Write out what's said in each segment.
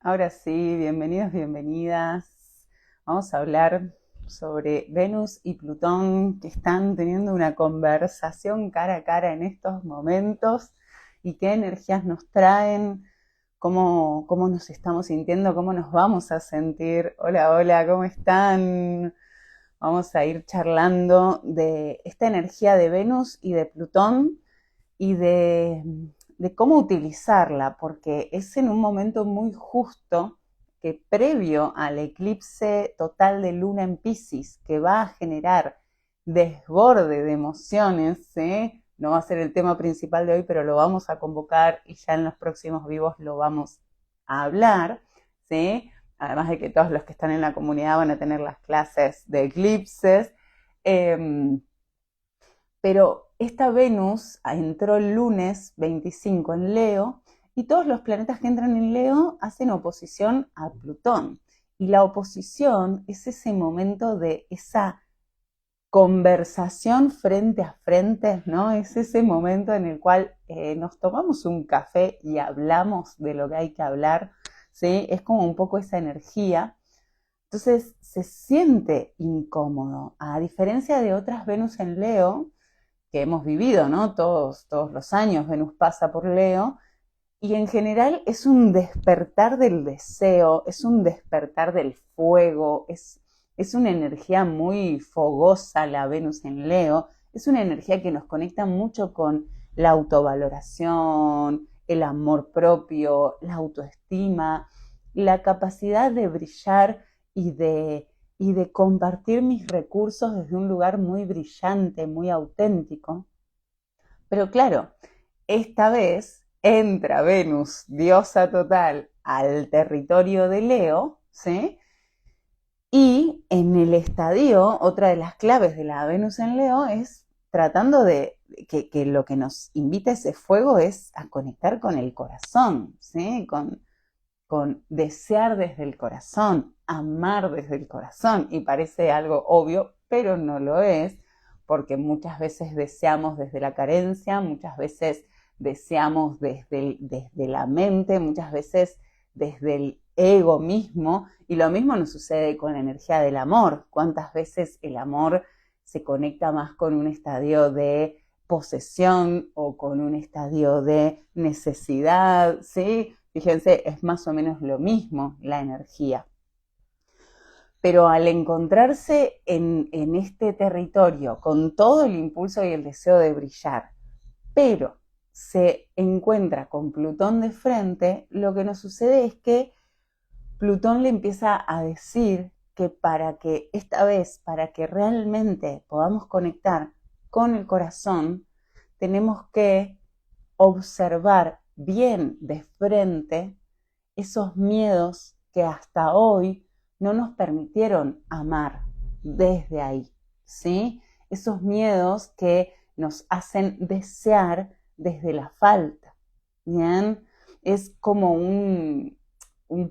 Ahora sí, bienvenidos, bienvenidas. Vamos a hablar sobre Venus y Plutón que están teniendo una conversación cara a cara en estos momentos y qué energías nos traen, cómo nos estamos sintiendo, cómo nos vamos a sentir. Hola, hola, ¿cómo están? Vamos a ir charlando de esta energía de Venus y de Plutón y de cómo utilizarla, porque es en un momento muy justo que previo al eclipse total de luna en Piscis, que va a generar desborde de emociones, ¿eh? No va a ser el tema principal de hoy, pero lo vamos a convocar y ya en los próximos vivos lo vamos a hablar, ¿sí? Además de que todos los que están en la comunidad van a tener las clases de eclipses. Pero esta Venus entró el lunes 25 en Leo y todos los planetas que entran en Leo hacen oposición a Plutón. Y la oposición es ese momento de esa conversación frente a frente, ¿no? Es ese momento en el cual nos tomamos un café y hablamos de lo que hay que hablar, ¿sí? Es como un poco esa energía. Entonces se siente incómodo, a diferencia de otras Venus en Leo, que hemos vivido, ¿no? Todos los años Venus pasa por Leo y en general es un despertar del deseo, es un despertar del fuego, es una energía muy fogosa la Venus en Leo, es una energía que nos conecta mucho con la autovaloración, el amor propio, la autoestima, la capacidad de brillar y de, y de compartir mis recursos desde un lugar muy brillante, muy auténtico. Pero claro, esta vez entra Venus, diosa total, al territorio de Leo, ¿sí? Y en el estadio, otra de las claves de la Venus en Leo es tratando de que lo que nos invita ese fuego es a conectar con el corazón, ¿sí? Con desear desde el corazón, amar desde el corazón. Y parece algo obvio, pero no lo es, porque muchas veces deseamos desde la carencia, muchas veces deseamos desde la mente, muchas veces desde el ego mismo, y lo mismo nos sucede con la energía del amor. ¿Cuántas veces el amor se conecta más con un estadio de posesión o con un estadio de necesidad? ¿Sí? Fíjense, es más o menos lo mismo la energía. Pero al encontrarse en este territorio con todo el impulso y el deseo de brillar, pero se encuentra con Plutón de frente, lo que nos sucede es que Plutón le empieza a decir que para que esta vez, para que realmente podamos conectar con el corazón, tenemos que observar bien de frente esos miedos que hasta hoy no nos permitieron amar desde ahí, ¿sí? Esos miedos que nos hacen desear desde la falta, ¿bien? Es como un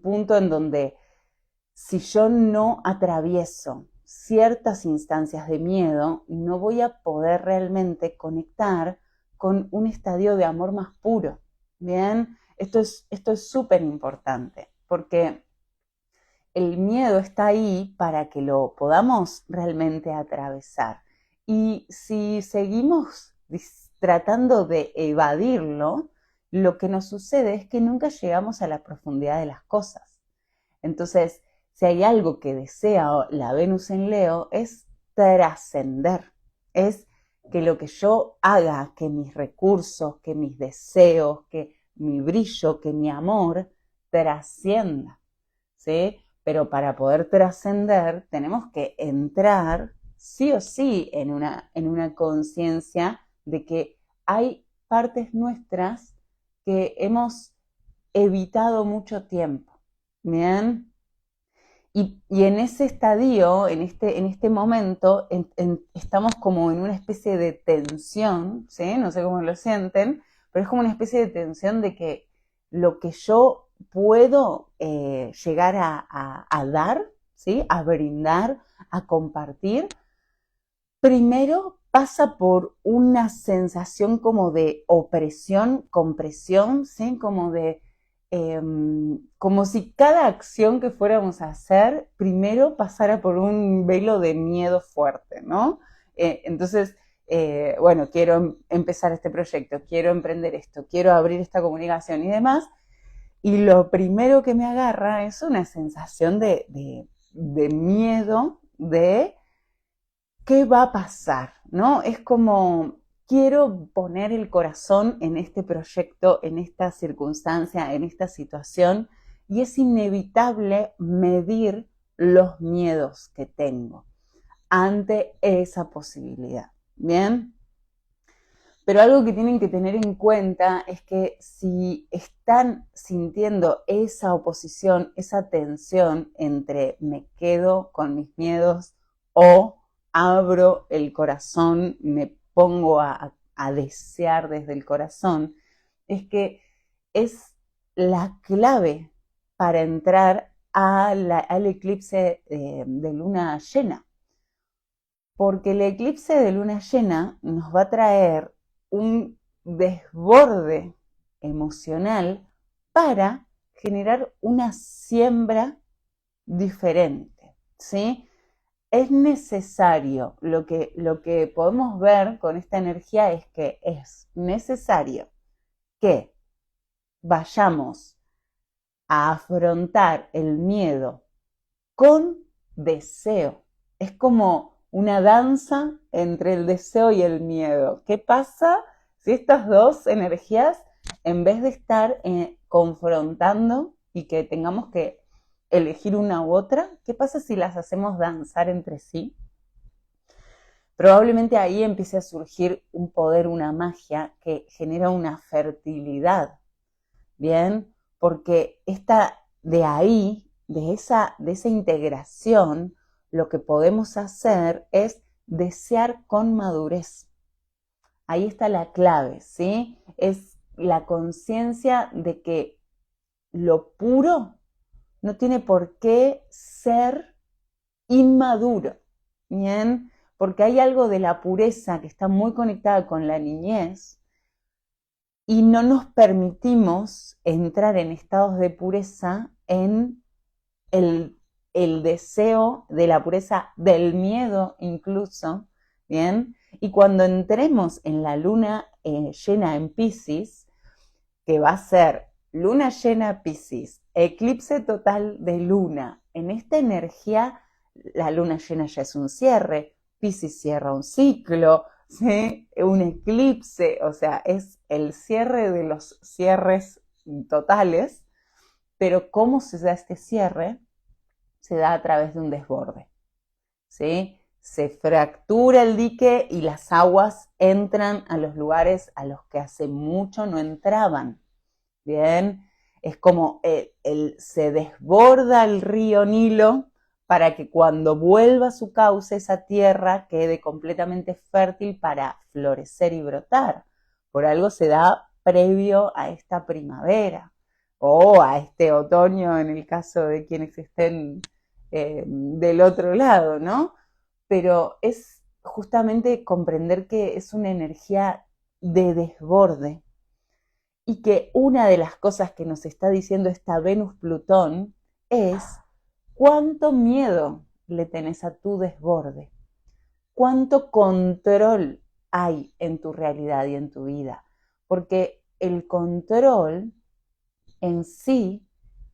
punto en donde si yo no atravieso ciertas instancias de miedo, no voy a poder realmente conectar con un estadio de amor más puro. Bien, esto es súper importante porque el miedo está ahí para que lo podamos realmente atravesar. Y si seguimos tratando de evadirlo, lo que nos sucede es que nunca llegamos a la profundidad de las cosas. Entonces, si hay algo que desea la Venus en Leo, es trascender, es que lo que yo haga, que mis recursos, que mis deseos, que mi brillo, que mi amor trascienda, ¿sí? Pero para poder trascender tenemos que entrar sí o sí en una conciencia de que hay partes nuestras que hemos evitado mucho tiempo, ¿bien? Y en ese estadio, en este momento, estamos como en una especie de tensión, ¿sí? No sé cómo lo sienten, pero es como una especie de tensión de que lo que yo puedo llegar a dar, ¿sí? A brindar, a compartir, primero pasa por una sensación como de opresión, compresión, ¿sí? Como de como si cada acción que fuéramos a hacer primero pasara por un velo de miedo fuerte, ¿no? Entonces, bueno, quiero empezar este proyecto, quiero emprender esto, quiero abrir esta comunicación y demás, y lo primero que me agarra es una sensación de miedo de qué va a pasar, ¿no? Es como quiero poner el corazón en este proyecto, en esta circunstancia, en esta situación, y es inevitable medir los miedos que tengo ante esa posibilidad. ¿Bien? Pero algo que tienen que tener en cuenta es que si están sintiendo esa oposición, esa tensión entre me quedo con mis miedos o abro el corazón, me pongo a desear desde el corazón, es que es la clave para entrar al eclipse de luna llena. Porque el eclipse de luna llena nos va a traer un desborde emocional para generar una siembra diferente, ¿sí? Es necesario, lo que podemos ver con esta energía es que es necesario que vayamos a afrontar el miedo con deseo. Es como una danza entre el deseo y el miedo. ¿Qué pasa si estas dos energías, en vez de estar confrontando y que tengamos que elegir una u otra, qué pasa si las hacemos danzar entre sí? Probablemente ahí empiece a surgir un poder, una magia que genera una fertilidad, ¿bien? Porque de ahí, de esa integración, lo que podemos hacer es desear con madurez. Ahí está la clave, ¿sí? Es la conciencia de que lo puro no tiene por qué ser inmaduro, ¿bien? Porque hay algo de la pureza que está muy conectada con la niñez y no nos permitimos entrar en estados de pureza en el deseo de la pureza, del miedo incluso, ¿bien? Y cuando entremos en la luna llena en Piscis, que va a ser luna llena Piscis, eclipse total de luna, en esta energía la luna llena ya es un cierre, Piscis cierra un ciclo, ¿sí? Un eclipse, o sea, es el cierre de los cierres totales, pero ¿cómo se da este cierre? Se da a través de un desborde, ¿sí? Se fractura el dique y las aguas entran a los lugares a los que hace mucho no entraban, ¿bien? Es como se desborda el río Nilo para que cuando vuelva a su cauce esa tierra quede completamente fértil para florecer y brotar. Por algo se da previo a esta primavera o a este otoño en el caso de quienes estén del otro lado, ¿no? Pero es justamente comprender que es una energía de desborde y que una de las cosas que nos está diciendo esta Venus-Plutón es cuánto miedo le tenés a tu desborde, cuánto control hay en tu realidad y en tu vida, porque el control en sí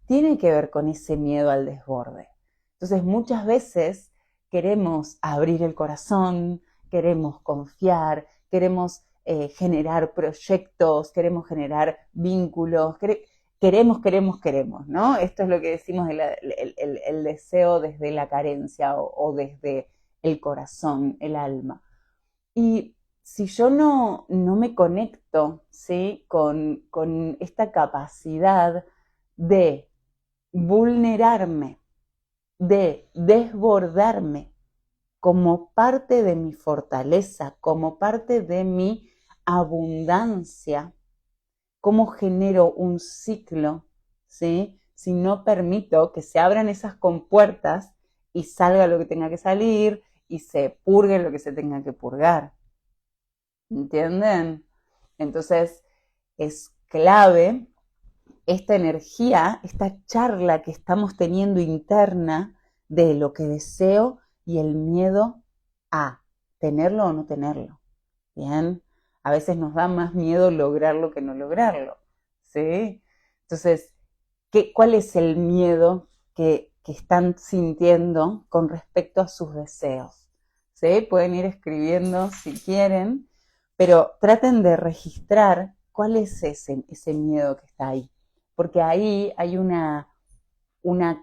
tiene que ver con ese miedo al desborde. Entonces muchas veces queremos abrir el corazón, queremos confiar, queremos generar proyectos, queremos generar vínculos, queremos, ¿no? Esto es lo que decimos el deseo desde la carencia o desde el corazón, el alma. Y si yo no me conecto, ¿sí? con esta capacidad de vulnerarme, de desbordarme como parte de mi fortaleza, como parte de mi abundancia, cómo genero un ciclo, ¿sí? Si no permito que se abran esas compuertas y salga lo que tenga que salir y se purgue lo que se tenga que purgar. ¿Entienden? Entonces es clave esta energía, esta charla que estamos teniendo interna de lo que deseo y el miedo a tenerlo o no tenerlo. Bien, a veces nos da más miedo lograrlo que no lograrlo, ¿sí? Entonces, ¿cuál es el miedo que están sintiendo con respecto a sus deseos? ¿Sí? Pueden ir escribiendo si quieren, pero traten de registrar cuál es ese miedo que está ahí, porque ahí hay una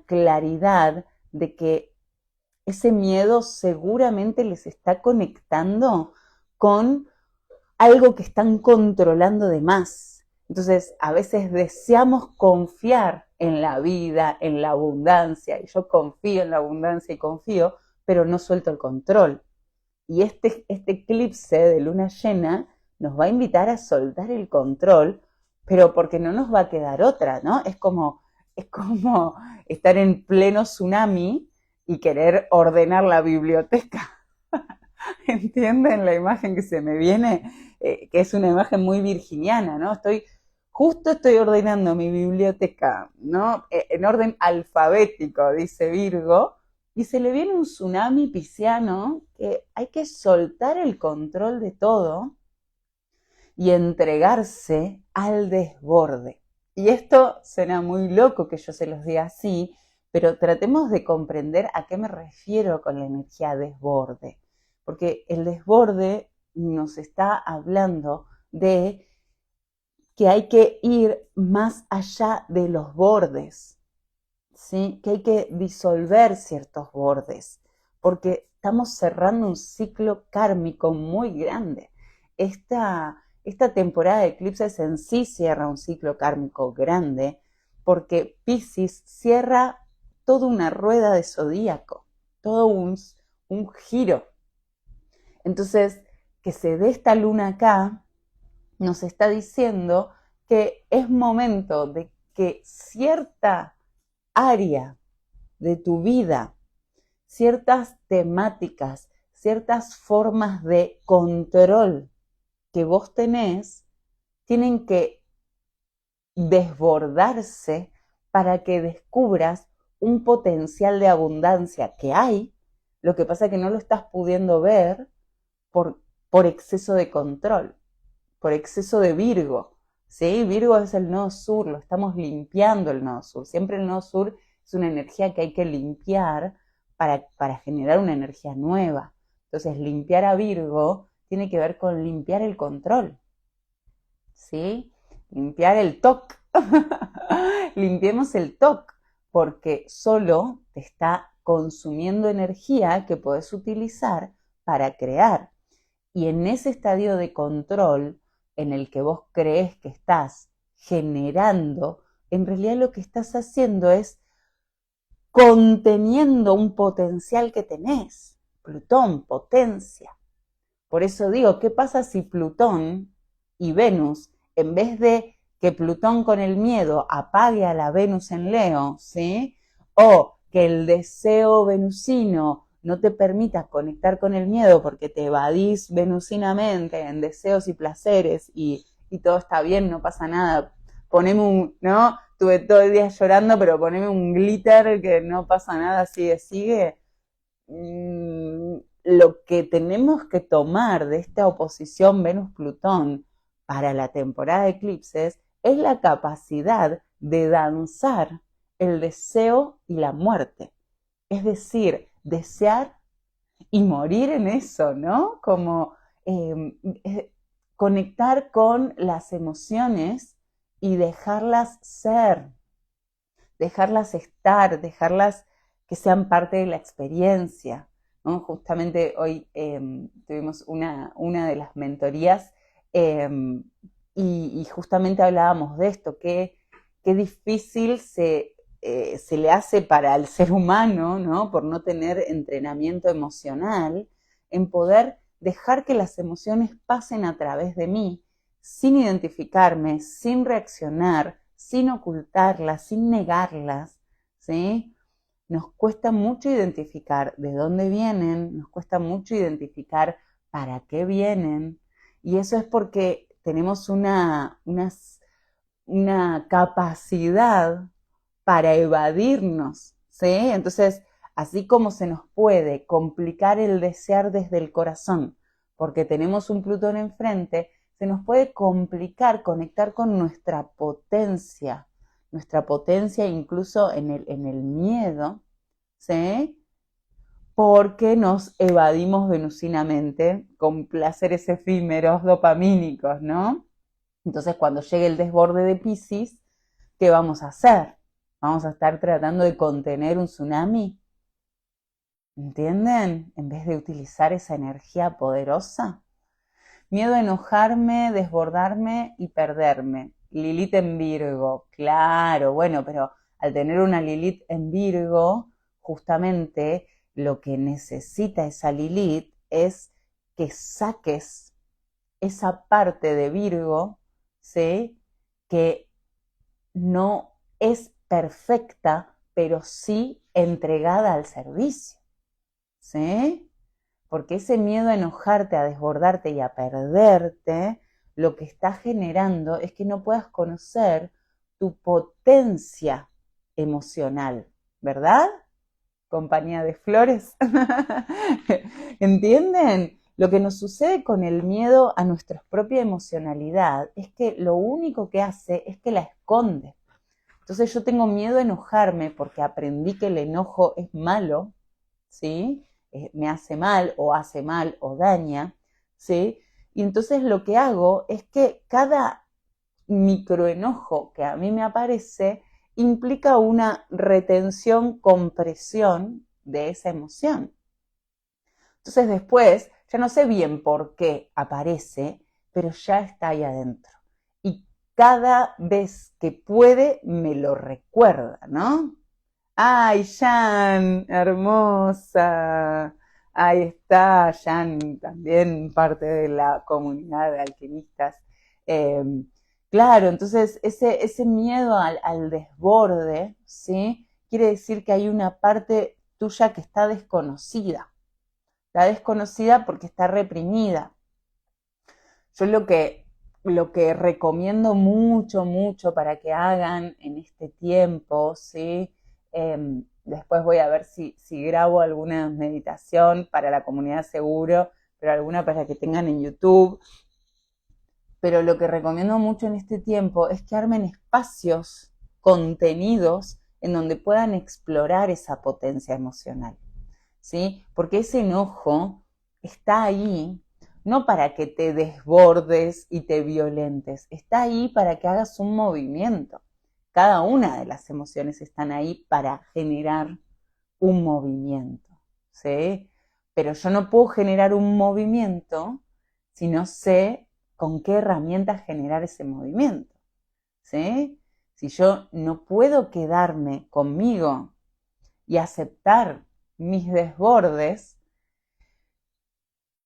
claridad de que ese miedo seguramente les está conectando con algo que están controlando de más. Entonces, a veces deseamos confiar en la vida, en la abundancia, y yo confío en la abundancia y confío, pero no suelto el control. Y este eclipse de luna llena nos va a invitar a soltar el control, pero porque no nos va a quedar otra, ¿no? Es como estar en pleno tsunami y querer ordenar la biblioteca. ¿Entienden la imagen que se me viene? Que es una imagen muy virginiana, ¿no? Justo estoy ordenando mi biblioteca, ¿no? En orden alfabético, dice Virgo, y se le viene un tsunami pisciano que hay que soltar el control de todo y entregarse al desborde. Y esto suena muy loco que yo se los diga así, pero tratemos de comprender a qué me refiero con la energía desborde. Porque el desborde nos está hablando de que hay que ir más allá de los bordes, ¿sí? Que hay que disolver ciertos bordes, porque estamos cerrando un ciclo kármico muy grande. Esta temporada de eclipses en sí cierra un ciclo kármico grande, porque Piscis cierra toda una rueda de zodíaco, todo un giro. Entonces, que se dé esta luna acá, nos está diciendo que es momento de que cierta área de tu vida, ciertas temáticas, ciertas formas de control que vos tenés, tienen que desbordarse para que descubras un potencial de abundancia que hay. Lo que pasa es que no lo estás pudiendo ver por exceso de control, por exceso de Virgo. ¿Sí? Virgo es el nodo sur, lo estamos limpiando el nodo sur. Siempre el nodo sur es una energía que hay que limpiar para generar una energía nueva. Entonces, limpiar a Virgo tiene que ver con limpiar el control, ¿sí? Limpiar el TOC. Limpiemos el TOC, porque solo te está consumiendo energía que podés utilizar para crear. Y en ese estadio de control en el que vos crees que estás generando, en realidad lo que estás haciendo es conteniendo un potencial que tenés. Plutón, potencia. Por eso digo, ¿qué pasa si Plutón y Venus, en vez de que Plutón con el miedo apague a la Venus en Leo, ¿sí? O que el deseo venusino no te permita conectar con el miedo porque te evadís venusinamente en deseos y placeres y todo está bien, no pasa nada. Poneme ¿no? Estuve todo el día llorando, pero poneme un glitter que no pasa nada, sigue. Lo que tenemos que tomar de esta oposición Venus-Plutón para la temporada de eclipses es la capacidad de danzar el deseo y la muerte. Es decir, desear y morir en eso, ¿no? Como conectar con las emociones y dejarlas ser, dejarlas estar, dejarlas que sean parte de la experiencia, ¿no? Justamente hoy tuvimos una de las mentorías eh, y justamente hablábamos de esto, qué difícil se le hace para el ser humano, ¿no? Por no tener entrenamiento emocional, en poder dejar que las emociones pasen a través de mí, sin identificarme, sin reaccionar, sin ocultarlas, sin negarlas, ¿sí? Nos cuesta mucho identificar de dónde vienen, nos cuesta mucho identificar para qué vienen, y eso es porque tenemos una capacidad para evadirnos, ¿sí? Entonces, así como se nos puede complicar el desear desde el corazón, porque tenemos un Plutón enfrente, se nos puede complicar conectar con nuestra potencia incluso en el miedo, ¿sí? Porque nos evadimos venusinamente con placeres efímeros dopamínicos, ¿no? Entonces, cuando llegue el desborde de Piscis, ¿qué vamos a hacer? Vamos a estar tratando de contener un tsunami, ¿entienden? En vez de utilizar esa energía poderosa. Miedo a enojarme, desbordarme y perderme. Lilith en Virgo, claro, bueno, pero al tener una Lilith en Virgo, justamente lo que necesita esa Lilith es que saques esa parte de Virgo, ¿sí? Que no es perfecta, pero sí entregada al servicio, ¿sí? Porque ese miedo a enojarte, a desbordarte y a perderte, lo que está generando es que no puedas conocer tu potencia emocional, ¿verdad? Compañía de flores. ¿Entienden? Lo que nos sucede con el miedo a nuestra propia emocionalidad es que lo único que hace es que la esconde. Entonces yo tengo miedo a enojarme porque aprendí que el enojo es malo, ¿sí? Me hace mal o daña, ¿sí? Y entonces lo que hago es que cada microenojo que a mí me aparece implica una retención, compresión de esa emoción. Entonces después, ya no sé bien por qué aparece, pero ya está ahí adentro. Y cada vez que puede me lo recuerda, ¿no? Ay, Jan, hermosa. Ahí está, Jan, también parte de la comunidad de alquimistas. Eh, claro, entonces ese miedo al desborde, ¿sí? Quiere decir que hay una parte tuya que está desconocida. Está desconocida porque está reprimida. Yo lo que recomiendo mucho, mucho para que hagan en este tiempo, ¿sí? Después voy a ver si grabo alguna meditación para la comunidad seguro, pero alguna para que tengan en YouTube. Pero lo que recomiendo mucho en este tiempo es que armen espacios, contenidos, en donde puedan explorar esa potencia emocional, ¿sí? Porque ese enojo está ahí no para que te desbordes y te violentes, está ahí para que hagas un movimiento. Cada una de las emociones están ahí para generar un movimiento, ¿sí? Pero yo no puedo generar un movimiento si no sé con qué herramientas generar ese movimiento, ¿sí? Si yo no puedo quedarme conmigo y aceptar mis desbordes,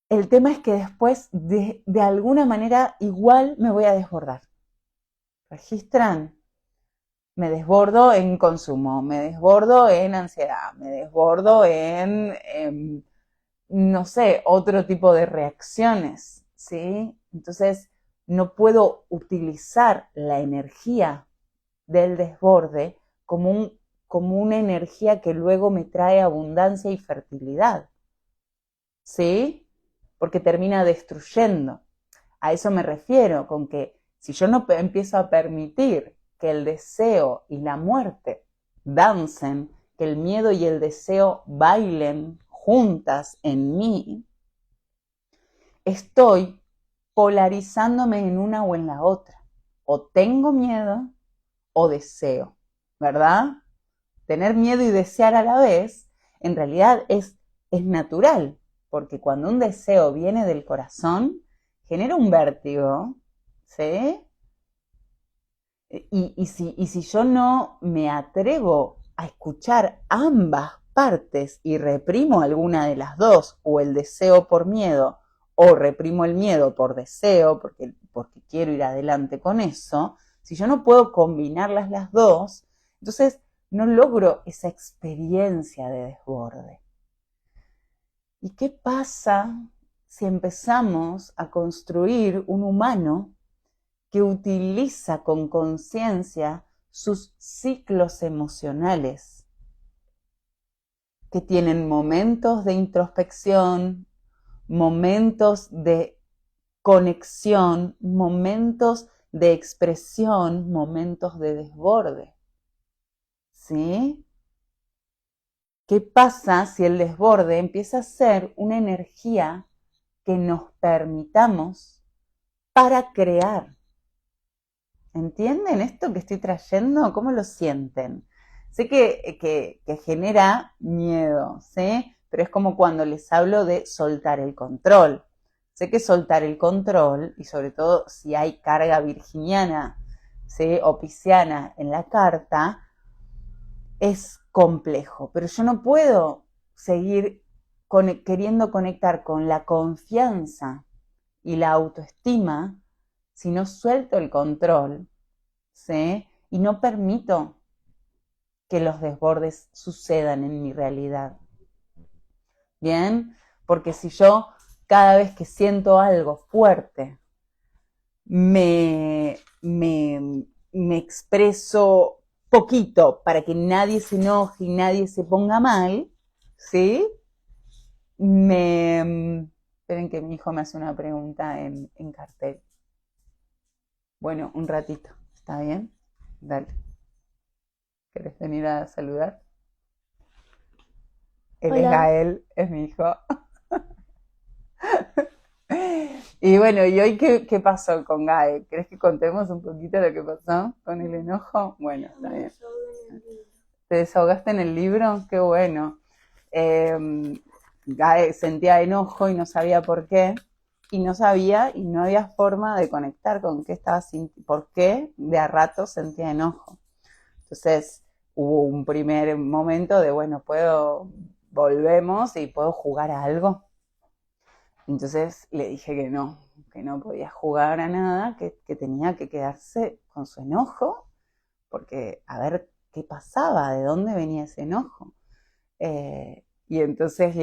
el tema es que después de alguna manera igual me voy a desbordar. ¿Registran? Me desbordo en consumo, me desbordo en ansiedad, me desbordo en no sé, otro tipo de reacciones, ¿sí? Entonces, no puedo utilizar la energía del desborde como una energía que luego me trae abundancia y fertilidad, ¿sí? Porque termina destruyendo. A eso me refiero, con que si yo no empiezo a permitir que el deseo y la muerte dancen, que el miedo y el deseo bailen juntas en mí, estoy polarizándome en una o en la otra. O tengo miedo o deseo, ¿verdad? Tener miedo y desear a la vez, en realidad es natural, porque cuando un deseo viene del corazón, genera un vértigo, ¿sí? Y si yo no me atrevo a escuchar ambas partes y reprimo alguna de las dos, o el deseo por miedo, o reprimo el miedo por deseo, porque quiero ir adelante con eso, si yo no puedo combinarlas las dos, entonces no logro esa experiencia de desborde. ¿Y qué pasa si empezamos a construir un humano que utiliza con conciencia sus ciclos emocionales, que tienen momentos de introspección, momentos de conexión, momentos de expresión, momentos de desborde. ¿Sí? ¿Qué pasa si el desborde empieza a ser una energía que nos permitamos para crear? ¿Entienden esto que estoy trayendo? ¿Cómo lo sienten? Sé que genera miedo, ¿sí? Pero es como cuando les hablo de soltar el control. Sé que soltar el control, y sobre todo si hay carga virginiana, ¿sí? O pisciana en la carta, es complejo. Pero yo no puedo seguir queriendo conectar con la confianza y la autoestima si no suelto el control, ¿sí? Y no permito que los desbordes sucedan en mi realidad. ¿Bien? Porque si yo cada vez que siento algo fuerte me expreso poquito para que nadie se enoje y nadie se ponga mal, ¿sí? Esperen que mi hijo me hace una pregunta en cartel. Bueno, un ratito, ¿está bien? Dale. ¿Querés venir a saludar? Él es Hola. Gael, es mi hijo. Y bueno, ¿y hoy qué pasó con Gael? ¿Querés que contemos un poquito lo que pasó con el enojo? Bueno, está Me bien. desahogué en el libro. ¿Te desahogaste en el libro? Qué bueno. Eh, Gael sentía enojo y no sabía por qué. Y no sabía y no había forma de conectar con qué estaba sintiendo, por qué de a rato sentía enojo. Entonces hubo un primer momento de, bueno, volvemos y puedo jugar a algo. Entonces le dije que no podía jugar a nada, que tenía que quedarse con su enojo, porque a ver qué pasaba, de dónde venía ese enojo. Y entonces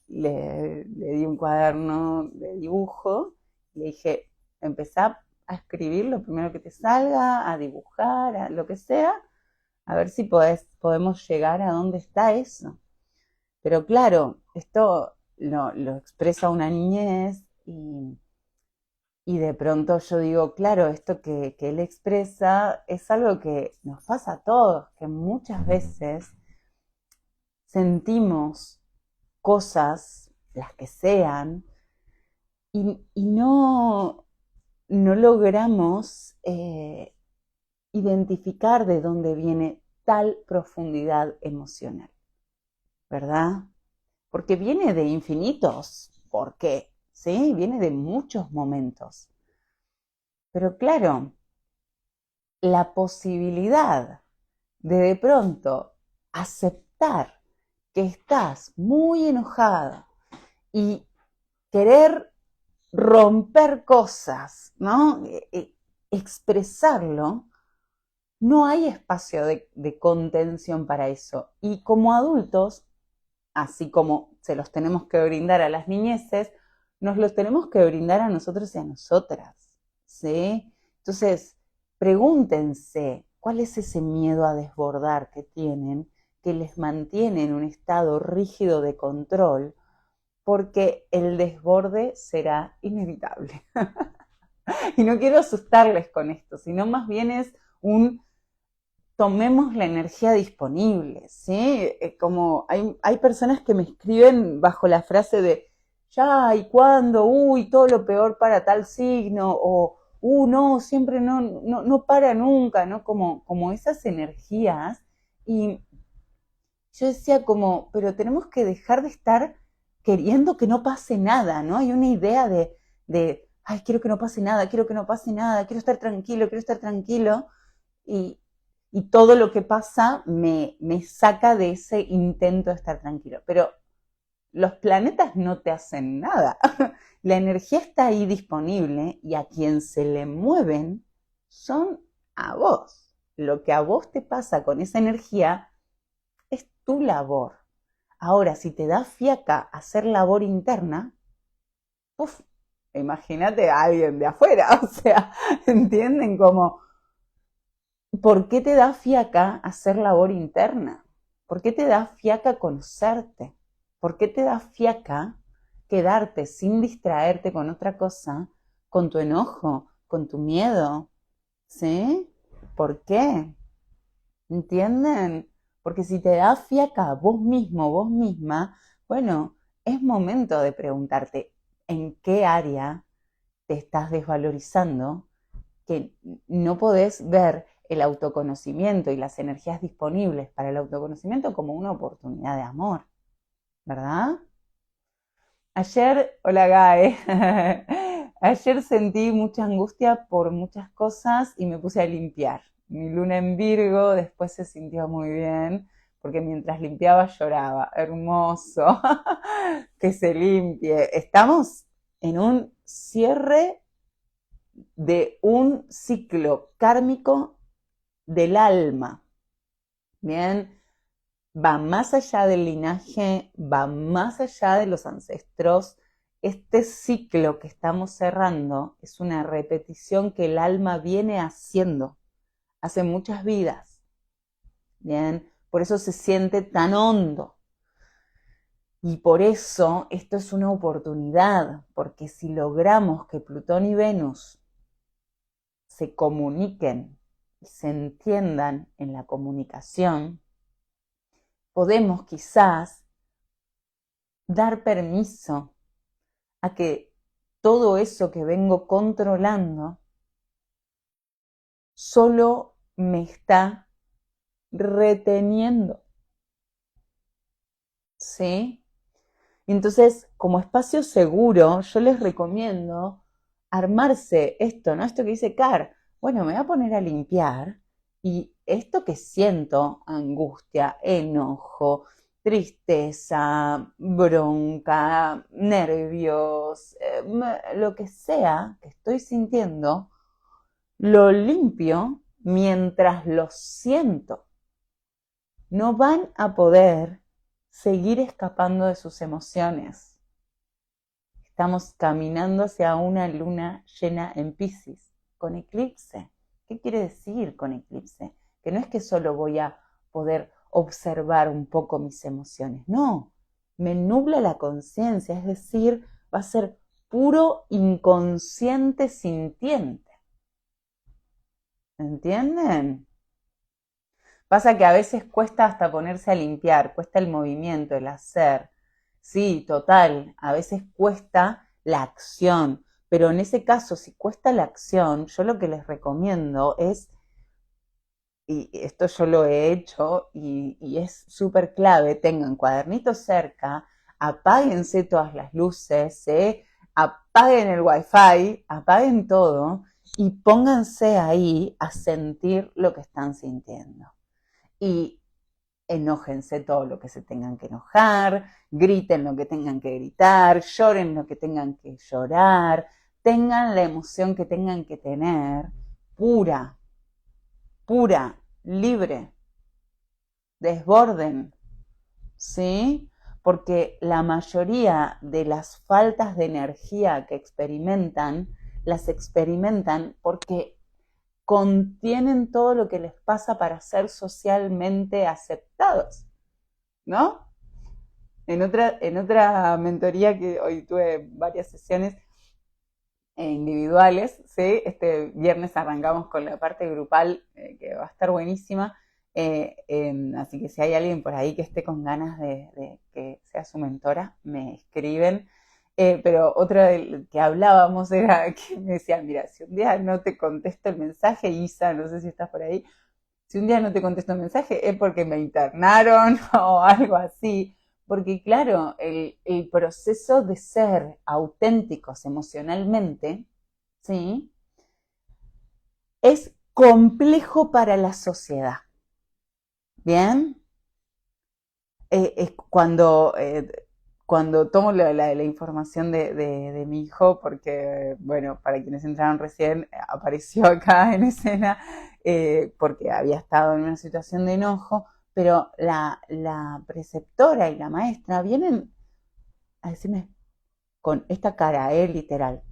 le di un cuaderno de dibujo, le dije, empezá a escribir lo primero que te salga, a dibujar, a lo que sea, a ver si podemos llegar a dónde está eso. Pero claro, esto lo expresa una niñez y de pronto yo digo, claro, esto que él expresa es algo que nos pasa a todos, que muchas veces sentimos cosas, las que sean, y no logramos identificar de dónde viene tal profundidad emocional, ¿verdad? Porque viene de infinitos. ¿Por qué? ¿Sí? Viene de muchos momentos. Pero claro, la posibilidad de pronto aceptar que estás muy enojada y querer romper cosas, ¿no? Expresarlo, no hay espacio de contención para eso. Y como adultos, así como se los tenemos que brindar a las niñeces, nos los tenemos que brindar a nosotros y a nosotras, ¿sí? Entonces, pregúntense, ¿cuál es ese miedo a desbordar que tienen, que les mantiene en un estado rígido de control? Porque el desborde será inevitable. Y no quiero asustarles con esto, sino más bien es un tomemos la energía disponible, ¿sí? Como hay personas que me escriben bajo la frase de ya, ¿y cuándo? Uy, todo lo peor para tal signo, o no, siempre no para nunca, ¿no? Como esas energías. Y yo decía como, pero tenemos que dejar de estar queriendo que no pase nada, ¿no? Hay una idea ay, quiero que no pase nada, quiero que no pase nada, quiero estar tranquilo, y, y todo lo que pasa me saca de ese intento de estar tranquilo. Pero los planetas no te hacen nada. La energía está ahí disponible y a quien se le mueven son a vos. Lo que a vos te pasa con esa energía es tu labor. Ahora, si te da fiaca hacer labor interna, uf, imagínate a alguien de afuera, o sea, ¿entienden? Como, ¿por qué te da fiaca hacer labor interna? ¿Por qué te da fiaca conocerte? ¿Por qué te da fiaca quedarte sin distraerte con otra cosa, con tu enojo, con tu miedo? ¿Sí? ¿Por qué? ¿Entienden? Porque si te da fiaca vos mismo, vos misma, bueno, es momento de preguntarte en qué área te estás desvalorizando, que no podés ver el autoconocimiento y las energías disponibles para el autoconocimiento como una oportunidad de amor, ¿verdad? Ayer, hola Gae, ayer sentí mucha angustia por muchas cosas y me puse a limpiar. Mi luna en Virgo después se sintió muy bien, porque mientras limpiaba lloraba. Hermoso, que se limpie. Estamos en un cierre de un ciclo kármico del alma. Bien, va más allá del linaje, va más allá de los ancestros. Este ciclo que estamos cerrando es una repetición que el alma viene haciendo hace muchas vidas. Bien, por eso se siente tan hondo. Y por eso esto es una oportunidad, porque si logramos que Plutón y Venus se comuniquen y se entiendan en la comunicación, podemos quizás dar permiso a que todo eso que vengo controlando solo me está reteniendo. ¿Sí? Entonces, como espacio seguro, yo les recomiendo armarse esto, ¿no? Esto que dice Car, bueno, me voy a poner a limpiar y esto que siento, angustia, enojo, tristeza, bronca, nervios, lo que sea que estoy sintiendo, lo limpio mientras lo siento. No van a poder seguir escapando de sus emociones. Estamos caminando hacia una luna llena en Piscis, con eclipse. ¿Qué quiere decir con eclipse? Que no es que solo voy a poder observar un poco mis emociones, no, me nubla la conciencia, es decir, va a ser puro inconsciente sintiente. ¿Entienden? Pasa que a veces cuesta hasta ponerse a limpiar, cuesta el movimiento, el hacer. Sí, total, a veces cuesta la acción, pero en ese caso, si cuesta la acción, yo lo que les recomiendo es, y esto yo lo he hecho y es súper clave, tengan cuadernitos cerca, apáguense todas las luces, apaguen el wifi, apaguen todo y pónganse ahí a sentir lo que están sintiendo. Y enójense todo lo que se tengan que enojar, griten lo que tengan que gritar, lloren lo que tengan que llorar, tengan la emoción que tengan que tener, pura, pura, libre, desborden, ¿sí? Porque la mayoría de las faltas de energía que experimentan, las experimentan porque contienen todo lo que les pasa para ser socialmente aceptados, ¿no? En otra mentoría que hoy tuve varias sesiones individuales, ¿sí? Este viernes arrancamos con la parte grupal, que va a estar buenísima, así que si hay alguien por ahí que esté con ganas de que sea su mentora, me escriben. Pero otra que hablábamos era que me decían, mira, si un día no te contesto el mensaje, Isa, no sé si estás por ahí, si un día no te contesto el mensaje es porque me internaron o algo así. Porque claro, el proceso de ser auténticos emocionalmente, ¿sí? Es complejo para la sociedad. ¿Bien? Es cuando tomo la información de mi hijo, porque, bueno, para quienes entraron recién, apareció acá en escena, porque había estado en una situación de enojo, pero la preceptora y la maestra vienen a decirme con esta cara, literal.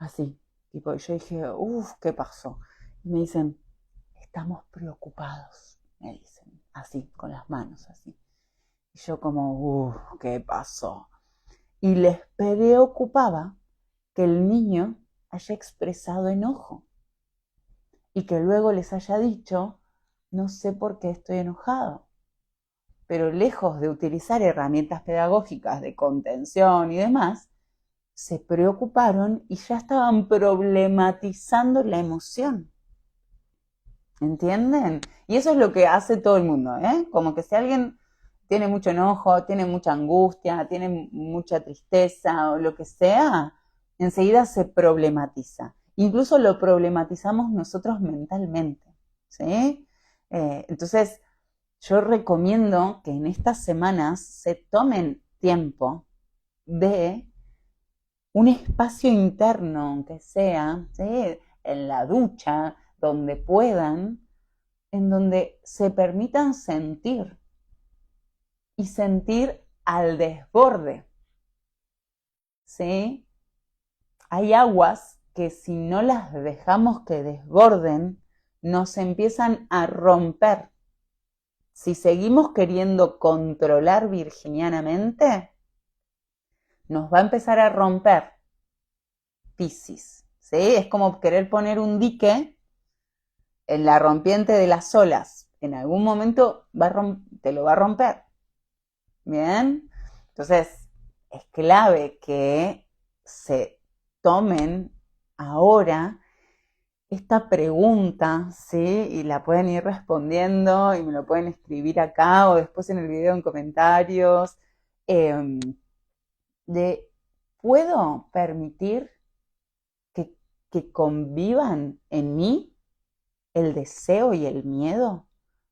así. Tipo, y yo dije, uff, ¿qué pasó? Y me dicen, estamos preocupados, me dicen, así, con las manos, así. Y yo como, uff, ¿qué pasó? Y les preocupaba que el niño haya expresado enojo y que luego les haya dicho, no sé por qué estoy enojado. Pero lejos de utilizar herramientas pedagógicas de contención y demás, se preocuparon y ya estaban problematizando la emoción. ¿Entienden? Y eso es lo que hace todo el mundo, ¿eh? Como que si alguien tiene mucho enojo, tiene mucha angustia, tiene mucha tristeza o lo que sea, enseguida se problematiza. Incluso lo problematizamos nosotros mentalmente, ¿sí? Entonces, yo recomiendo que en estas semanas se tomen tiempo de un espacio interno, aunque sea, ¿sí? En la ducha, donde puedan, en donde se permitan sentir y sentir al desborde, ¿sí? Hay aguas que si no las dejamos que desborden, nos empiezan a romper. Si seguimos queriendo controlar virginianamente, nos va a empezar a romper Piscis, ¿sí? Es como querer poner un dique en la rompiente de las olas. En algún momento te lo va a romper. ¿Bien? Entonces, es clave que se tomen ahora esta pregunta, ¿sí? Y la pueden ir respondiendo y me lo pueden escribir acá o después en el video en comentarios. eh, de, ¿puedo permitir que, que convivan en mí el deseo y el miedo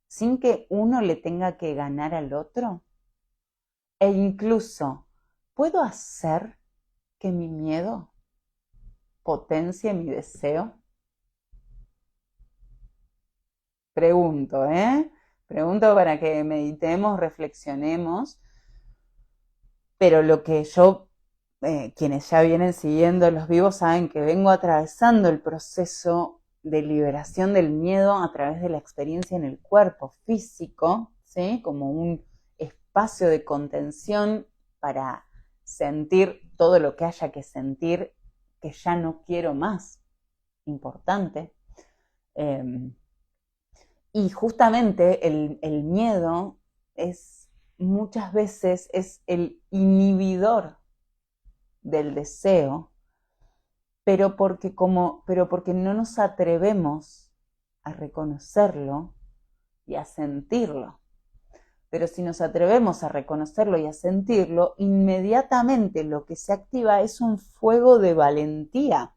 sin que uno le tenga que ganar al otro? E incluso, ¿puedo hacer que mi miedo potencie mi deseo? Pregunto, ¿eh? Pregunto para que meditemos, reflexionemos, pero lo que yo, quienes ya vienen siguiendo los vivos, saben que vengo atravesando el proceso de liberación del miedo a través de la experiencia en el cuerpo físico, ¿sí? Como un espacio de contención para sentir todo lo que haya que sentir que ya no quiero más. Importante. Y justamente el miedo es muchas veces es el inhibidor del deseo, pero porque no nos atrevemos a reconocerlo y a sentirlo. Pero si nos atrevemos a reconocerlo y a sentirlo, inmediatamente lo que se activa es un fuego de valentía.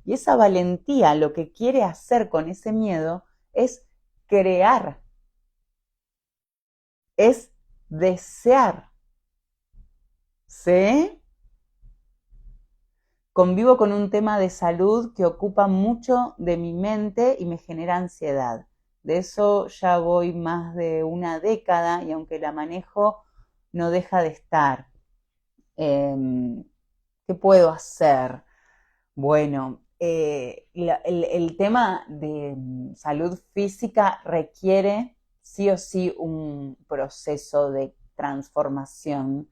Y esa valentía lo que quiere hacer con ese miedo es crear, es desear. ¿Sí? Convivo con un tema de salud que ocupa mucho de mi mente y me genera ansiedad. De eso ya voy más de una década y aunque la manejo, no deja de estar. ¿Qué puedo hacer? Bueno, el tema de salud física requiere sí o sí un proceso de transformación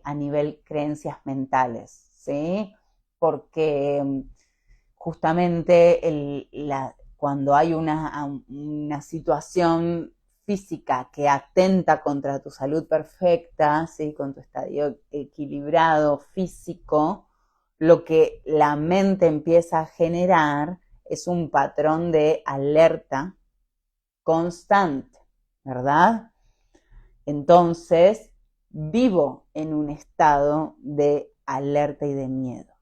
a nivel creencias mentales, ¿sí? Porque justamente cuando hay una situación física que atenta contra tu salud perfecta, ¿sí? Con tu estadio equilibrado físico, lo que la mente empieza a generar es un patrón de alerta constante, ¿verdad? Entonces, vivo en un estado de alerta y de miedo.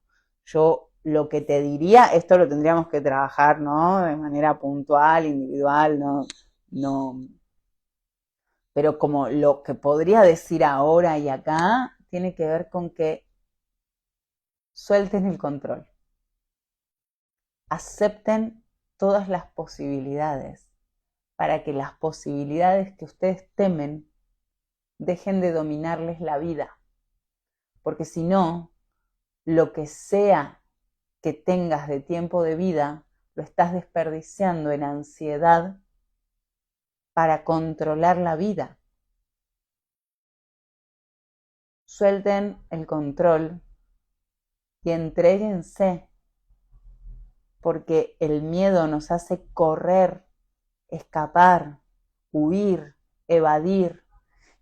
Yo lo que te diría, esto lo tendríamos que trabajar, ¿no? De manera puntual, individual, no, pero como lo que podría decir ahora y acá tiene que ver con que suelten el control, acepten todas las posibilidades para que las posibilidades que ustedes temen dejen de dominarles la vida, porque si no, lo que sea que tengas de tiempo de vida lo estás desperdiciando en ansiedad para controlar la vida. Suelten el control y entréguense, porque el miedo nos hace correr, escapar, huir, evadir.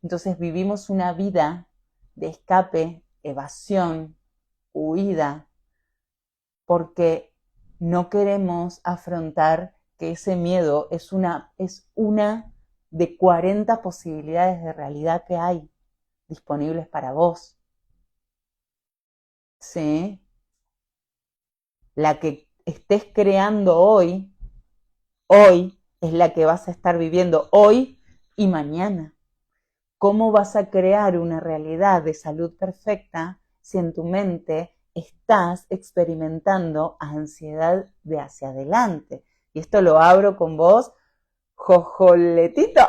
Entonces vivimos una vida de escape, evasión, huida, porque no queremos afrontar que ese miedo es una de 40 posibilidades de realidad que hay disponibles para vos. ¿Sí? La que estés creando hoy es la que vas a estar viviendo hoy y mañana. ¿Cómo vas a crear una realidad de salud perfecta si en tu mente estás experimentando ansiedad de hacia adelante? Y esto lo abro con vos, Jojoletito.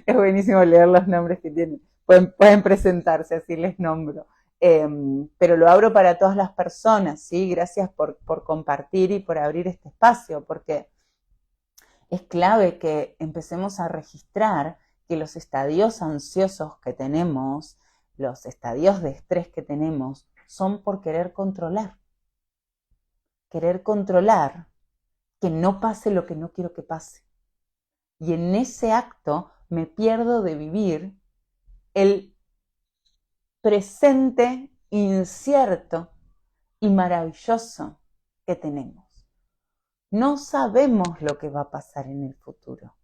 Es buenísimo leer los nombres que tienen. Pueden presentarse, así les nombro. Pero lo abro para todas las personas, ¿sí? Gracias por compartir y por abrir este espacio, porque es clave que empecemos a registrar que los estadios ansiosos que tenemos, los estadios de estrés que tenemos, son por querer controlar. Querer controlar que no pase lo que no quiero que pase. Y en ese acto me pierdo de vivir el presente incierto y maravilloso que tenemos. No sabemos lo que va a pasar en el futuro.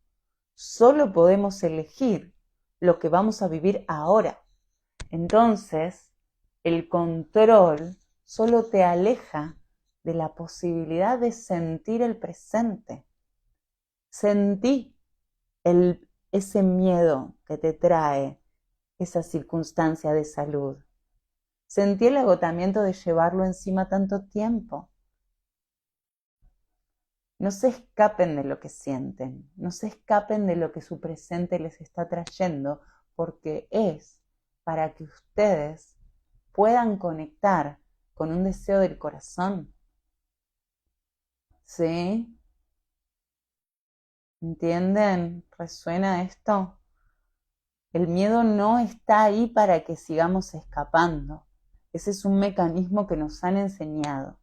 Solo podemos elegir lo que vamos a vivir ahora. Entonces, el control solo te aleja de la posibilidad de sentir el presente. Sentí ese miedo que te trae esa circunstancia de salud. Sentí el agotamiento de llevarlo encima tanto tiempo. No se escapen de lo que sienten, no se escapen de lo que su presente les está trayendo, porque es para que ustedes puedan conectar con un deseo del corazón. ¿Sí? ¿Entienden? ¿Resuena esto? El miedo no está ahí para que sigamos escapando. Ese es un mecanismo que nos han enseñado.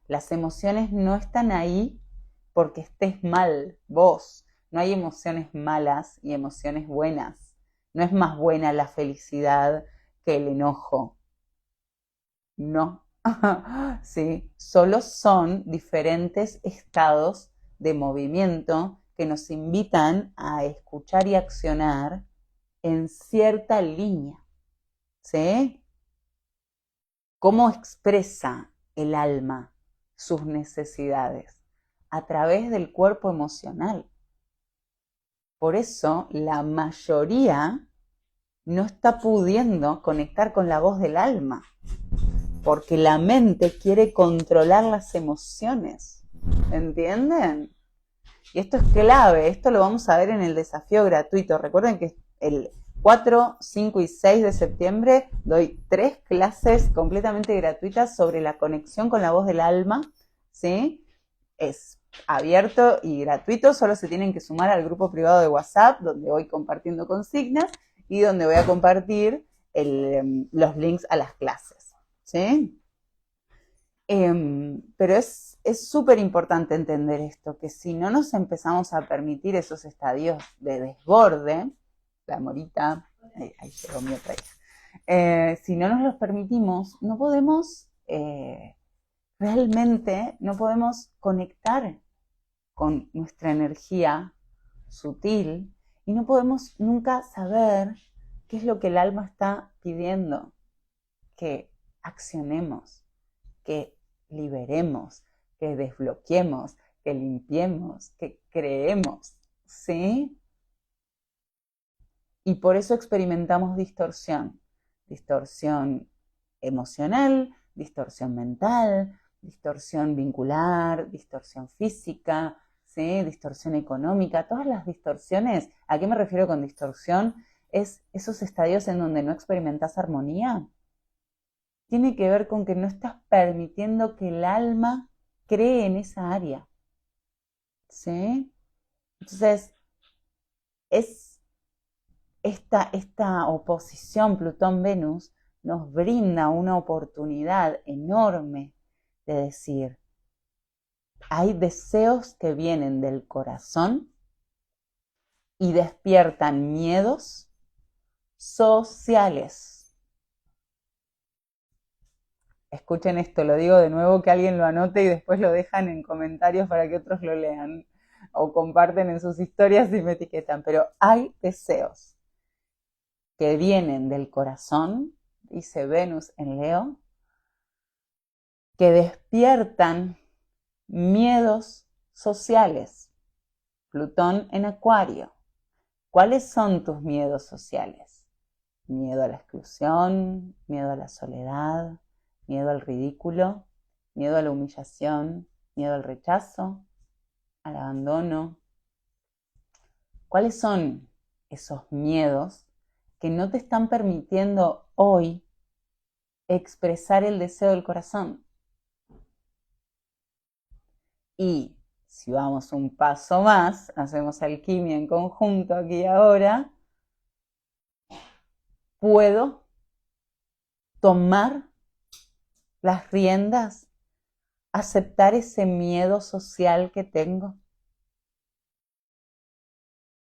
Las emociones no están ahí porque estés mal vos. No hay emociones malas y emociones buenas. No es más buena la felicidad que el enojo. No. Sí, solo son diferentes estados de movimiento que nos invitan a escuchar y accionar en cierta línea. ¿Sí? ¿Cómo expresa el alma sus necesidades? A través del cuerpo emocional. Por eso la mayoría no está pudiendo conectar con la voz del alma, porque la mente quiere controlar las emociones. ¿Entienden? Y esto es clave, esto lo vamos a ver en el desafío gratuito. Recuerden que el 4, 5 y 6 de septiembre doy 3 clases completamente gratuitas sobre la conexión con la voz del alma, ¿sí? Es abierto y gratuito, solo se tienen que sumar al grupo privado de WhatsApp, donde voy compartiendo consignas y donde voy a compartir los links a las clases, ¿sí? Pero es súper importante entender esto, que si no nos empezamos a permitir esos estadios de desborde, la morita, ahí llegó mi otra hija, si no nos los permitimos, no podemos, realmente no podemos conectar con nuestra energía sutil y no podemos nunca saber qué es lo que el alma está pidiendo, que accionemos, que liberemos, que desbloqueemos, que limpiemos, que creemos, ¿sí? Y por eso experimentamos distorsión emocional, distorsión mental, distorsión vincular, distorsión física, ¿sí? Distorsión económica, todas las distorsiones. ¿A qué me refiero con distorsión? Es esos estadios en donde no experimentas armonía. tiene que ver con que no estás permitiendo que el alma cree en esa área. ¿Sí? Entonces, es esta oposición Plutón-Venus nos brinda una oportunidad enorme de decir, hay deseos que vienen del corazón y despiertan miedos sociales. Escuchen esto, lo digo de nuevo, que alguien lo anote y después lo dejan en comentarios para que otros lo lean o comparten en sus historias y me etiquetan. Pero hay deseos que vienen del corazón, dice Venus en Leo, que despiertan miedos sociales. Plutón en Acuario. ¿Cuáles son tus miedos sociales? Miedo a la exclusión, miedo a la soledad, miedo al ridículo, miedo a la humillación, miedo al rechazo, al abandono. ¿Cuáles son esos miedos que no te están permitiendo hoy expresar el deseo del corazón? Y si vamos un paso más, hacemos alquimia en conjunto aquí y ahora, puedo tomar las riendas, aceptar ese miedo social que tengo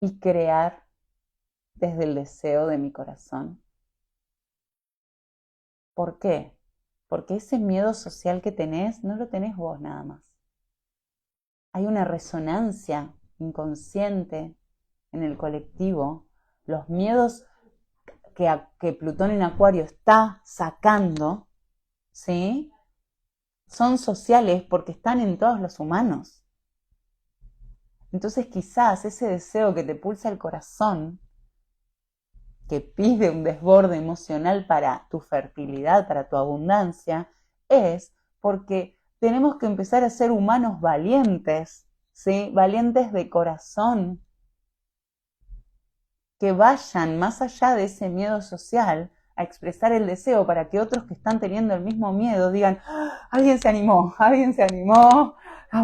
y crear desde el deseo de mi corazón. ¿Por qué? Porque ese miedo social que tenés, no lo tenés vos nada más. Hay una resonancia inconsciente en el colectivo. Los miedos que Plutón en Acuario está sacando, ¿sí? Son sociales porque están en todos los humanos. Entonces quizás ese deseo que te pulsa el corazón, que pide un desborde emocional para tu fertilidad, para tu abundancia, es porque tenemos que empezar a ser humanos valientes, ¿sí? Valientes de corazón, que vayan más allá de ese miedo social a expresar el deseo para que otros que están teniendo el mismo miedo digan, ¡ah! Alguien se animó,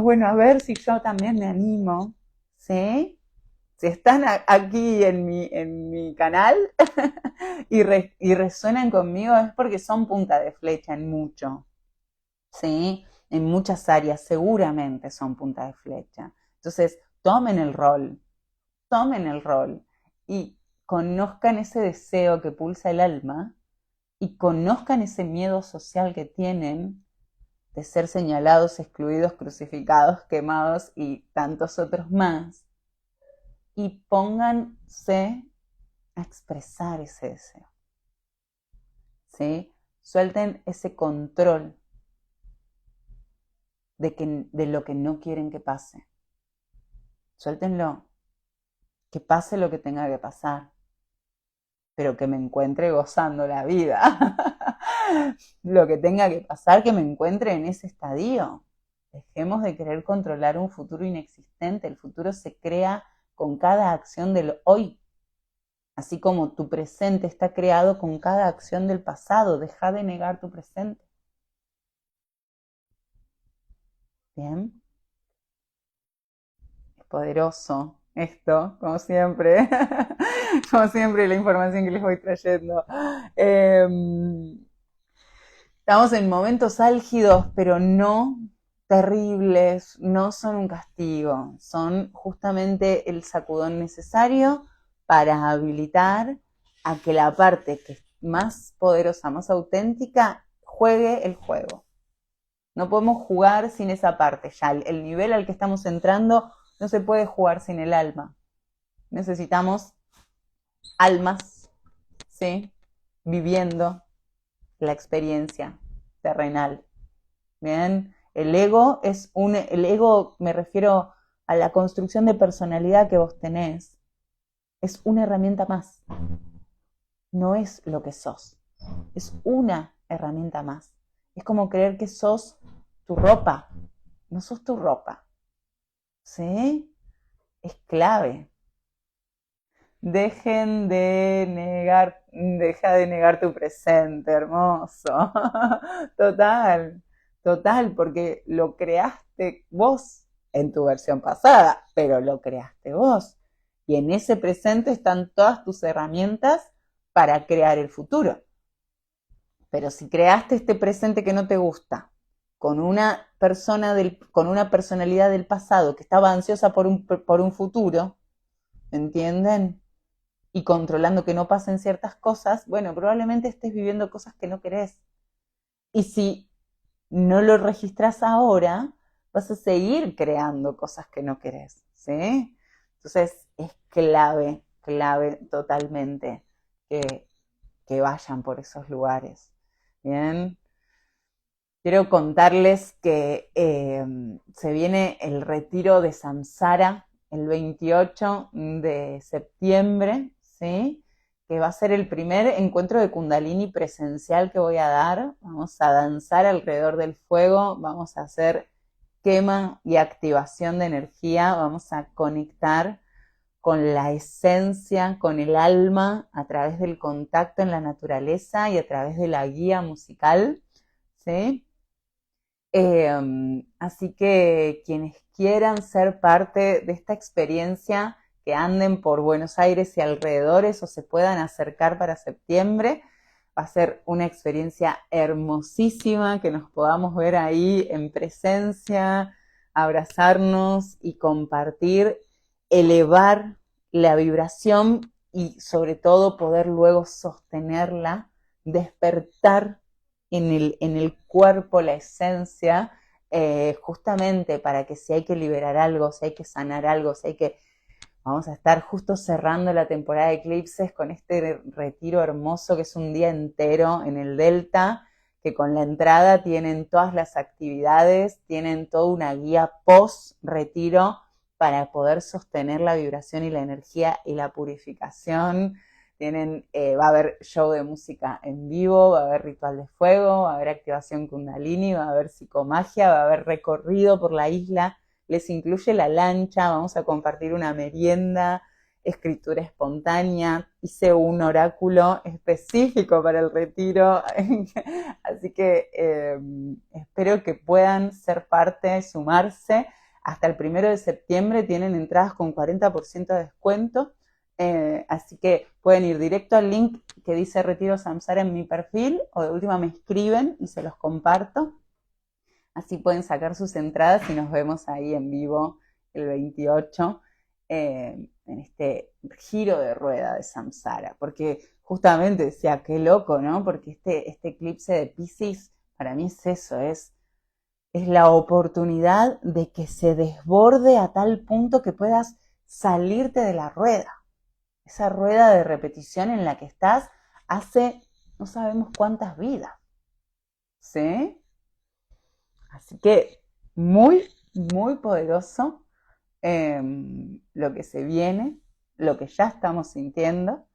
bueno, a ver si yo también me animo, ¿sí? Si están aquí en mi canal y resuenan conmigo es porque son punta de flecha en mucho, ¿sí? En muchas áreas seguramente son punta de flecha. Entonces, tomen el rol y conozcan ese deseo que pulsa el alma y conozcan ese miedo social que tienen de ser señalados, excluidos, crucificados, quemados y tantos otros más. Y pónganse a expresar ese deseo, ¿sí? Suelten ese control de lo que no quieren que pase. Suéltenlo. Que pase lo que tenga que pasar, pero que me encuentre gozando la vida. Lo que tenga que pasar, que me encuentre en ese estadio. Dejemos de querer controlar un futuro inexistente. El futuro se crea con cada acción del hoy. Así como tu presente está creado con cada acción del pasado. Deja de negar tu presente. Bien. Es poderoso esto, como siempre. Como siempre, la información que les voy trayendo. Estamos en momentos álgidos, pero no terribles, no son un castigo, son justamente el sacudón necesario para habilitar a que la parte que es más poderosa, más auténtica, juegue el juego. No podemos jugar sin esa parte, ya el nivel al que estamos entrando no se puede jugar sin el alma. Necesitamos almas, ¿sí? Viviendo la experiencia terrenal. Bien, el ego me refiero a la construcción de personalidad que vos tenés, es una herramienta más, no es lo que sos, es una herramienta más. Es como creer que sos tu ropa, no sos tu ropa, ¿sí? Es clave. deja de negar tu presente, hermoso. Total, total, porque lo creaste vos en tu versión pasada, pero lo creaste vos. Y en ese presente están todas tus herramientas para crear el futuro. Pero si creaste este presente que no te gusta, con una con una personalidad del pasado que estaba ansiosa por un futuro, ¿entienden? Y controlando que no pasen ciertas cosas, bueno, probablemente estés viviendo cosas que no querés. Y si no lo registras ahora, vas a seguir creando cosas que no querés, ¿sí? Entonces es clave, clave totalmente que, que vayan por esos lugares. Bien, quiero contarles que se viene el retiro de Samsara el 28 de septiembre, ¿sí? Que va a ser el primer encuentro de Kundalini presencial que voy a dar. Vamos a danzar alrededor del fuego, vamos a hacer quema y activación de energía, vamos a conectar con la esencia, con el alma, a través del contacto en la naturaleza y a través de la guía musical, ¿sí? Así que quienes quieran ser parte de esta experiencia, que anden por Buenos Aires y alrededores o se puedan acercar para septiembre, va a ser una experiencia hermosísima, que nos podamos ver ahí en presencia, abrazarnos y compartir, elevar la vibración y sobre todo poder luego sostenerla, despertar en el cuerpo la esencia, justamente para que si hay que liberar algo, si hay que sanar algo, si hay que... Vamos a estar justo cerrando la temporada de eclipses con este retiro hermoso que es un día entero en el Delta, que con la entrada tienen todas las actividades, tienen toda una guía post-retiro para poder sostener la vibración y la energía y la purificación. Va a haber show de música en vivo, va a haber ritual de fuego, va a haber activación kundalini, va a haber psicomagia, va a haber recorrido por la isla, les incluye la lancha, vamos a compartir una merienda, escritura espontánea, hice un oráculo específico para el retiro, así que espero que puedan ser parte, sumarse. Hasta el 1 de septiembre tienen entradas con 40% de descuento. Así que pueden ir directo al link que dice Retiro Samsara en mi perfil, o de última me escriben y se los comparto. Así pueden sacar sus entradas y nos vemos ahí en vivo el 28 en este giro de rueda de Samsara. Porque justamente decía, qué loco, ¿no? Porque este eclipse de Piscis para mí es eso, es la oportunidad de que se desborde a tal punto que puedas salirte de la rueda. Esa rueda de repetición en la que estás hace no sabemos cuántas vidas, ¿sí? Así que muy, muy poderoso lo que se viene, lo que ya estamos sintiendo.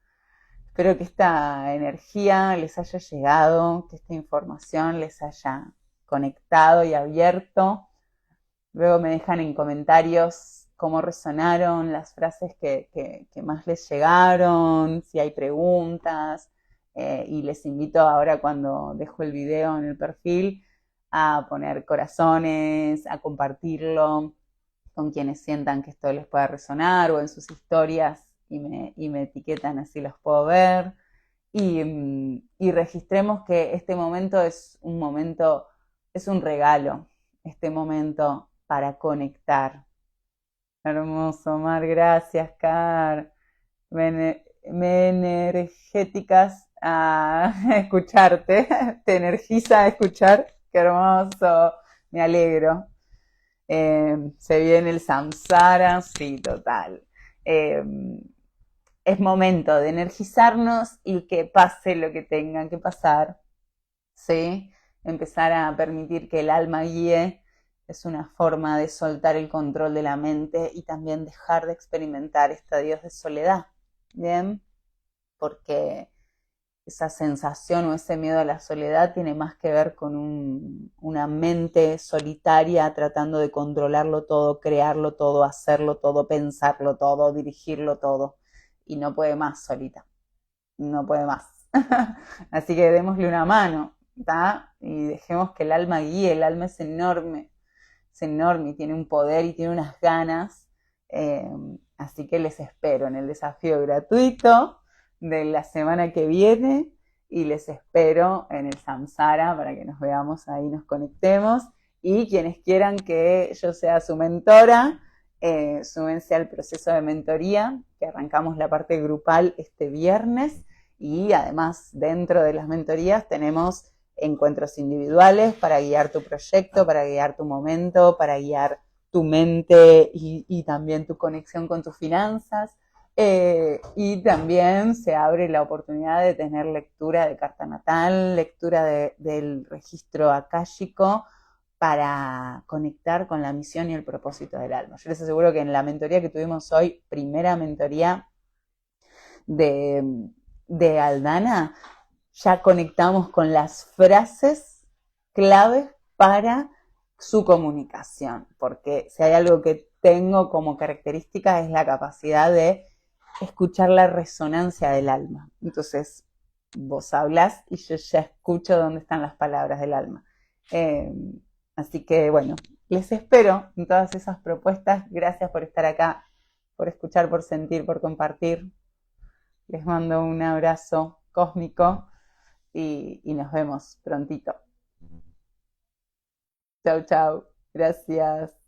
Espero que esta energía les haya llegado, que esta información les haya conectado y abierto. Luego me dejan en comentarios cómo resonaron las frases que más les llegaron, si hay preguntas. Y les invito ahora, cuando dejo el video en el perfil, a poner corazones, a compartirlo con quienes sientan que esto les pueda resonar, o en sus historias y me etiquetan, así los puedo ver. Y registremos que este momento es un momento, es un regalo, este momento para conectar. Hermoso, Mar, gracias, Car. Me energéticas a escucharte, te energiza a escuchar, qué hermoso, me alegro. Se viene el samsara, sí, total. Eh, es momento de energizarnos y que pase lo que tenga que pasar, ¿sí? Empezar a permitir que el alma guíe es una forma de soltar el control de la mente y también dejar de experimentar estadios de soledad, ¿bien? Porque esa sensación o ese miedo a la soledad tiene más que ver con una mente solitaria tratando de controlarlo todo, crearlo todo, hacerlo todo, pensarlo todo, dirigirlo todo. y no puede más solita, no puede más. Así que démosle una mano, ¿tá? Y dejemos que el alma guíe, el alma es enorme y tiene un poder y tiene unas ganas. Así que les espero en el desafío gratuito de la semana que viene y les espero en el Samsara para que nos veamos ahí, nos conectemos. Y quienes quieran que yo sea su mentora, súmense al proceso de mentoría, que arrancamos la parte grupal este viernes. Y además, dentro de las mentorías tenemos encuentros individuales para guiar tu proyecto, para guiar tu momento, para guiar tu mente y también tu conexión con tus finanzas. Y también se abre la oportunidad de tener lectura de carta natal, lectura del registro akáshico para conectar con la misión y el propósito del alma. Yo les aseguro que en la mentoría que tuvimos hoy, primera mentoría de, de Aldana, ya conectamos con las frases claves para su comunicación, porque si hay algo que tengo como característica es la capacidad de escuchar la resonancia del alma. Entonces, vos hablas y yo ya escucho dónde están las palabras del alma. Eh, Así que bueno, les espero en todas esas propuestas. Gracias por estar acá, por escuchar, por sentir, por compartir. Les mando un abrazo cósmico y nos vemos prontito. Chau, chau. Gracias.